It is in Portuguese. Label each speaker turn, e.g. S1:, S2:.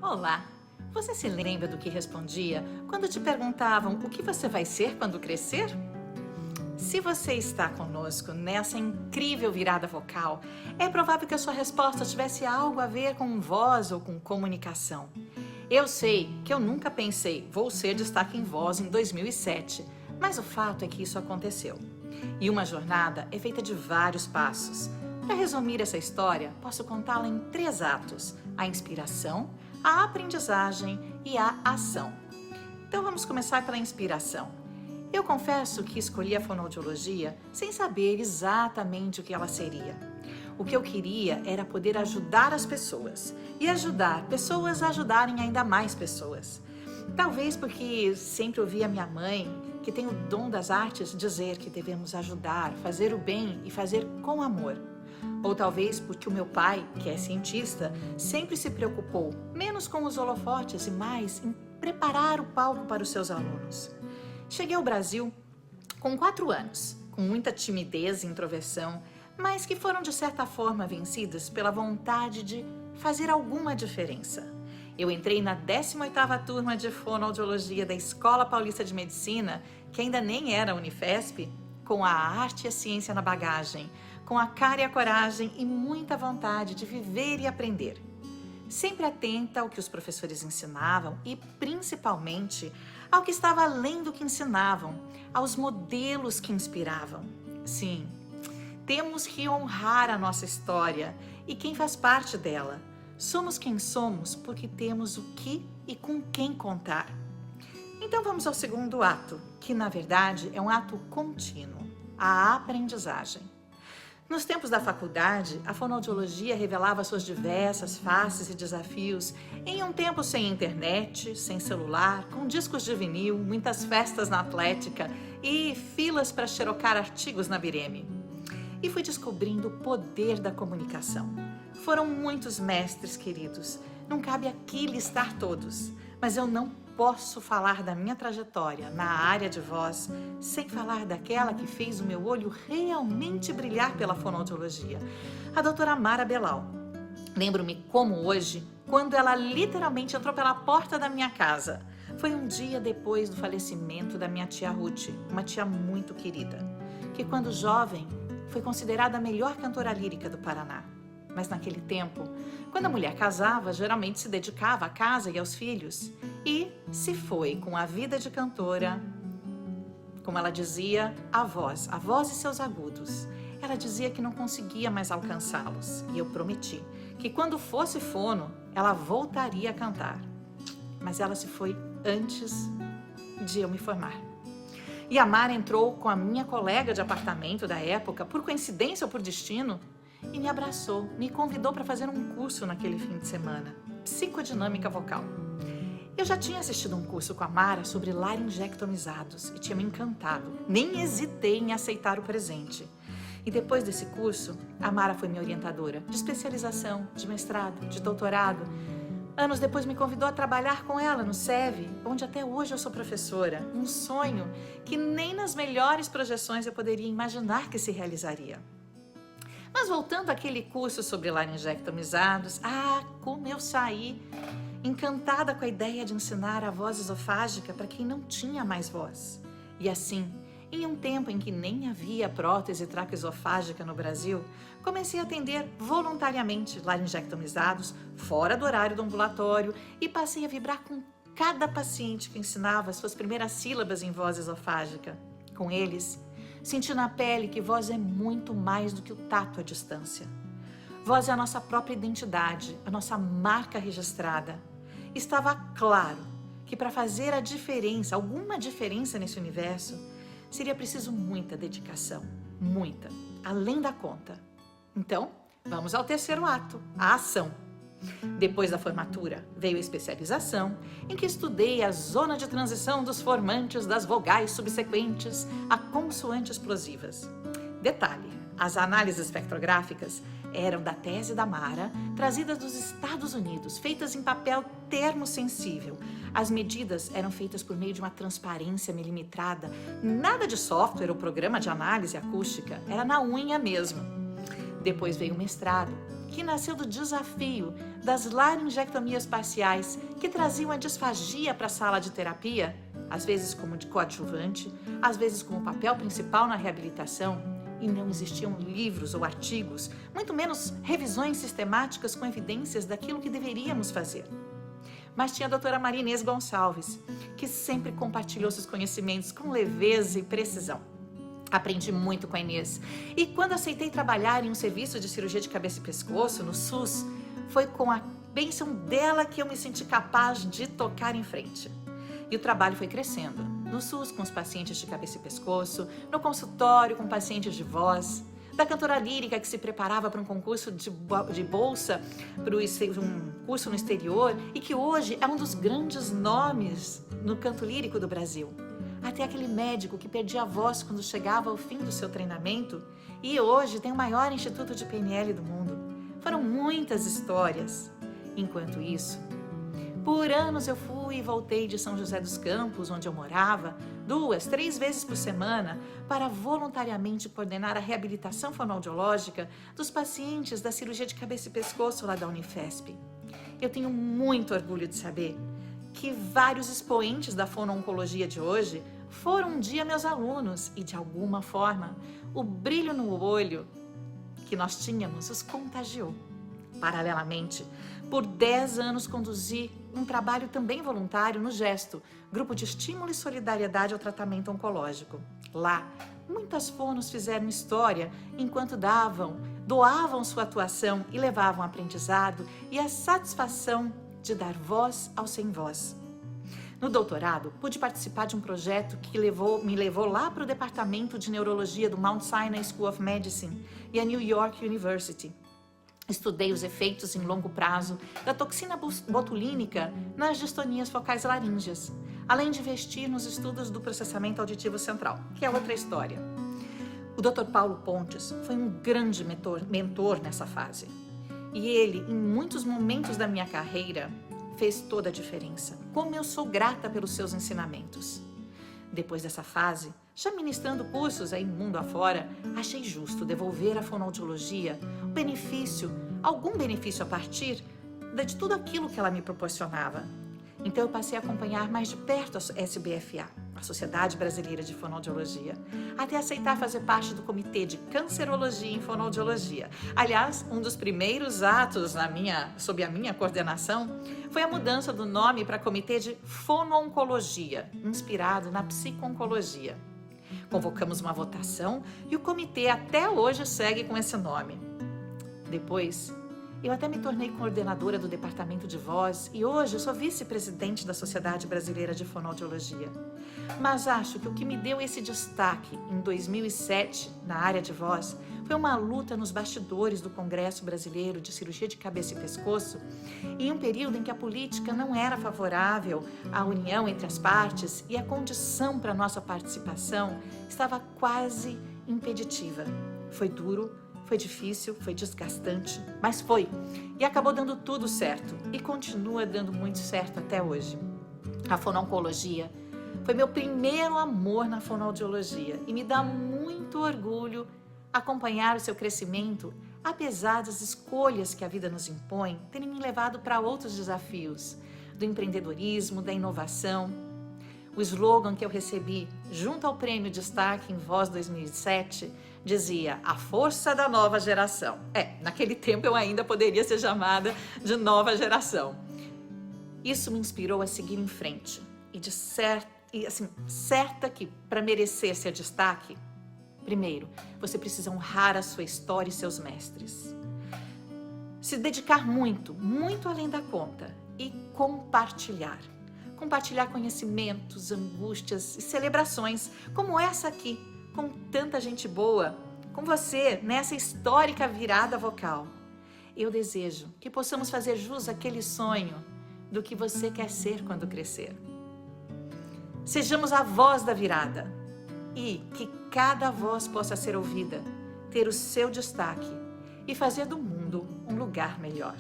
S1: Olá! Você se lembra do que respondia quando te perguntavam o que você vai ser quando crescer? Se você está conosco nessa incrível virada vocal, é provável que a sua resposta tivesse algo a ver com voz ou com comunicação. Eu sei que eu nunca pensei, vou ser destaque em voz em 2007, mas o fato é que isso aconteceu. E uma jornada é feita de vários passos. Para resumir essa história, posso contá-la em 3 atos: a inspiração, a aprendizagem e a ação. Então vamos começar pela inspiração. Eu confesso que escolhi a fonoaudiologia sem saber exatamente o que ela seria. O que eu queria era poder ajudar as pessoas e ajudar pessoas a ajudarem ainda mais pessoas. Talvez porque sempre ouvi a minha mãe, que tem o dom das artes, dizer que devemos ajudar, fazer o bem e fazer com amor. Ou talvez porque o meu pai, que é cientista, sempre se preocupou menos com os holofotes e mais em preparar o palco para os seus alunos. Cheguei ao Brasil com 4 anos, com muita timidez e introversão, mas que foram de certa forma vencidas pela vontade de fazer alguma diferença. Eu entrei na 18ª turma de fonoaudiologia da Escola Paulista de Medicina, que ainda nem era a Unifesp, com a arte e a ciência na bagagem, com a cara e a coragem e muita vontade de viver e aprender. Sempre atenta ao que os professores ensinavam e, principalmente, ao que estava além do que ensinavam, aos modelos que inspiravam. Sim, temos que honrar a nossa história e quem faz parte dela. Somos quem somos porque temos o que e com quem contar. Então vamos ao segundo ato, que na verdade é um ato contínuo, a aprendizagem. Nos tempos da faculdade, a fonoaudiologia revelava suas diversas faces e desafios em um tempo sem internet, sem celular, com discos de vinil, muitas festas na Atlética e filas para xerocar artigos na Bireme. E fui descobrindo o poder da comunicação. Foram muitos mestres queridos, não cabe aqui listar todos, mas eu não posso falar da minha trajetória na área de voz sem falar daquela que fez o meu olho realmente brilhar pela fonoaudiologia, a doutora Mara Belal. Lembro-me como hoje, quando ela literalmente entrou pela porta da minha casa. Foi um dia depois do falecimento da minha tia Ruth, uma tia muito querida, que quando jovem foi considerada a melhor cantora lírica do Paraná. Mas naquele tempo, quando a mulher casava, geralmente se dedicava à casa e aos filhos. E se foi com a vida de cantora, como ela dizia, a voz e seus agudos. Ela dizia que não conseguia mais alcançá-los. E eu prometi que quando fosse fono, ela voltaria a cantar. Mas ela se foi antes de eu me formar. E a Mara entrou com a minha colega de apartamento da época, por coincidência ou por destino, e me abraçou, me convidou para fazer um curso naquele fim de semana, psicodinâmica vocal. Eu já tinha assistido um curso com a Mara sobre laringectomizados e tinha me encantado. Nem hesitei em aceitar o presente. E depois desse curso, a Mara foi minha orientadora de especialização, de mestrado, de doutorado. Anos depois me convidou a trabalhar com ela no SEV, onde até hoje eu sou professora. Um sonho que nem nas melhores projeções eu poderia imaginar que se realizaria. Mas voltando àquele curso sobre laringectomizados, como eu saí encantada com a ideia de ensinar a voz esofágica para quem não tinha mais voz. E assim, em um tempo em que nem havia prótese traqueosofágica no Brasil, comecei a atender voluntariamente laringectomizados fora do horário do ambulatório e passei a vibrar com cada paciente que ensinava as suas primeiras sílabas em voz esofágica. Com eles, senti na pele que voz é muito mais do que o tato à distância. Voz é a nossa própria identidade, a nossa marca registrada. Estava claro que para fazer a diferença, alguma diferença nesse universo, seria preciso muita dedicação, muita, além da conta. Então, vamos ao terceiro ato, a ação. Depois da formatura, veio a especialização, em que estudei a zona de transição dos formantes das vogais subsequentes a consoantes explosivas. Detalhe, as análises espectrográficas eram da tese da Mara, trazidas dos Estados Unidos, feitas em papel termosensível. As medidas eram feitas por meio de uma transparência milimetrada, nada de software ou programa de análise acústica, era na unha mesmo. Depois veio o mestrado, que nasceu do desafio das laringectomias parciais que traziam a disfagia para a sala de terapia, às vezes como de coadjuvante, às vezes como papel principal na reabilitação, e não existiam livros ou artigos, muito menos revisões sistemáticas com evidências daquilo que deveríamos fazer. Mas tinha a doutora Maria Inês Gonçalves, que sempre compartilhou seus conhecimentos com leveza e precisão. Aprendi muito com a Inês. E quando aceitei trabalhar em um serviço de cirurgia de cabeça e pescoço, no SUS, foi com a bênção dela que eu me senti capaz de tocar em frente. E o trabalho foi crescendo. No SUS com os pacientes de cabeça e pescoço, no consultório com pacientes de voz, da cantora lírica que se preparava para um concurso de bolsa, para um curso no exterior e que hoje é um dos grandes nomes no canto lírico do Brasil. Até aquele médico que perdia a voz quando chegava ao fim do seu treinamento e hoje tem o maior instituto de PNL do mundo. Foram muitas histórias. Enquanto isso, por anos eu fui e voltei de São José dos Campos, onde eu morava, 2, 3 vezes por semana, para voluntariamente coordenar a reabilitação fonoaudiológica dos pacientes da cirurgia de cabeça e pescoço lá da Unifesp. Eu tenho muito orgulho de saber que vários expoentes da fono-oncologia de hoje foram um dia meus alunos e, de alguma forma, o brilho no olho que nós tínhamos os contagiou. Paralelamente, por 10 anos conduzi um trabalho também voluntário no Gesto, Grupo de Estímulo e Solidariedade ao Tratamento Oncológico. Lá, muitas fonos fizeram história enquanto doavam sua atuação e levavam aprendizado e a satisfação de dar voz ao sem voz. No doutorado, pude participar de um projeto que me levou lá para o Departamento de Neurologia do Mount Sinai School of Medicine e a New York University. Estudei os efeitos em longo prazo da toxina botulínica nas distonias focais laríngeas, além de investir nos estudos do processamento auditivo central, que é outra história. O Dr. Paulo Pontes foi um grande mentor nessa fase. E ele, em muitos momentos da minha carreira, fez toda a diferença. Como eu sou grata pelos seus ensinamentos. Depois dessa fase, já ministrando cursos aí mundo afora, achei justo devolver à fonoaudiologia algum benefício a partir de tudo aquilo que ela me proporcionava. Então eu passei a acompanhar mais de perto a SBFA, a Sociedade Brasileira de Fonoaudiologia, até aceitar fazer parte do Comitê de Cancerologia em Fonoaudiologia. Aliás, um dos primeiros atos sob a minha coordenação foi a mudança do nome para Comitê de Fono-Oncologia, inspirado na psico-oncologia. Convocamos uma votação e o comitê até hoje segue com esse nome. Depois, eu até me tornei coordenadora do Departamento de Voz e hoje eu sou vice-presidente da Sociedade Brasileira de Fonoaudiologia. Mas acho que o que me deu esse destaque em 2007 na área de voz foi uma luta nos bastidores do Congresso Brasileiro de Cirurgia de Cabeça e Pescoço, em um período em que a política não era favorável à união entre as partes e a condição para nossa participação estava quase impeditiva. Foi duro, foi difícil, foi desgastante, mas foi. E acabou dando tudo certo e continua dando muito certo até hoje. A fono-oncologia foi meu primeiro amor na fonoaudiologia e me dá muito orgulho acompanhar o seu crescimento, apesar das escolhas que a vida nos impõe terem me levado para outros desafios, do empreendedorismo, da inovação. O slogan que eu recebi junto ao Prêmio Destaque em Voz 2007 dizia: a força da nova geração. Naquele tempo eu ainda poderia ser chamada de nova geração. Isso me inspirou a seguir em frente certa que para merecer ser destaque, primeiro, você precisa honrar a sua história e seus mestres. Se dedicar muito, muito além da conta e compartilhar. Compartilhar conhecimentos, angústias e celebrações, como essa aqui, com tanta gente boa, com você, nessa histórica virada vocal. Eu desejo que possamos fazer jus àquele sonho do que você quer ser quando crescer. Sejamos a voz da virada e que cada voz possa ser ouvida, ter o seu destaque e fazer do mundo um lugar melhor.